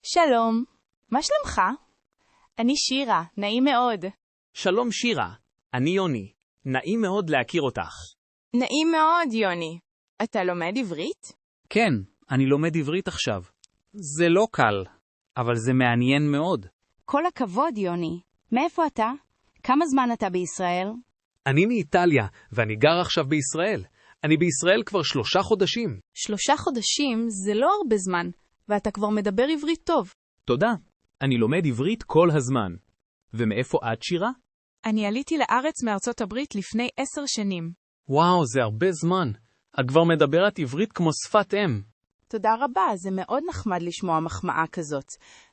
שלום, מה שלומך? אני שירה, נעים מאוד. שלום שירה, אני יוני. נעים מאוד להכיר אותך. נעים מאוד, יוני. אתה לומד עברית? כן, אני לומד עברית עכשיו. זה לא קל, אבל זה מעניין מאוד. כל הכבוד, יוני. מאיפה אתה? כמה זמן אתה בישראל? אני מאיטליה, ואני גר עכשיו בישראל. אני בישראל כבר 3 חודשים. 3 חודשים זה לא הרבה זמן, ואתה כבר מדבר עברית טוב. תודה, אני לומד עברית כל הזמן. ומאיפה את שירה? אני עליתי לארץ מארצות הברית לפני 10 שנים. וואו, זה הרבה זמן. את כבר מדברת עברית כמו שפת אם. תודה רבה, זה מאוד נחמד לשמוע מחמאה כזאת.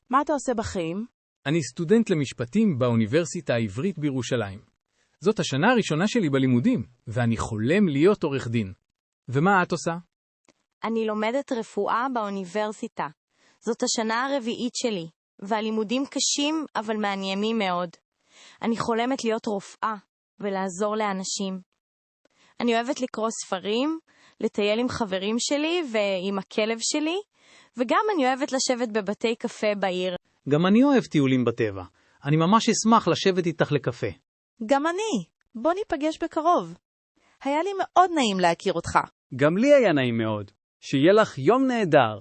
מה אתה עושה בחיים? אני סטודנט למשפטים באוניברסיטה העברית בירושלים. זאת השנה הראשונה שלי בלימודים, ואני חולם להיות עורך דין. ומה את עושה? אני לומדת רפואה באוניברסיטה. זאת השנה הרביעית שלי, והלימודים קשים אבל מעניינים מאוד. אני חולמת להיות רופאה ולעזור לאנשים. אני אוהבת לקרוא ספרים, לטייל עם חברים שלי ועם הכלב שלי, וגם אני אוהבת לשבת בבתי קפה בעיר. גם אני אוהב טיולים בטבע. אני ממש אשמח לשבת איתך לקפה. גם אני. בוא ניפגש בקרוב. היה לי מאוד נעים להכיר אותך. גם לי היה נעים מאוד. שיהיה לך יום נהדר.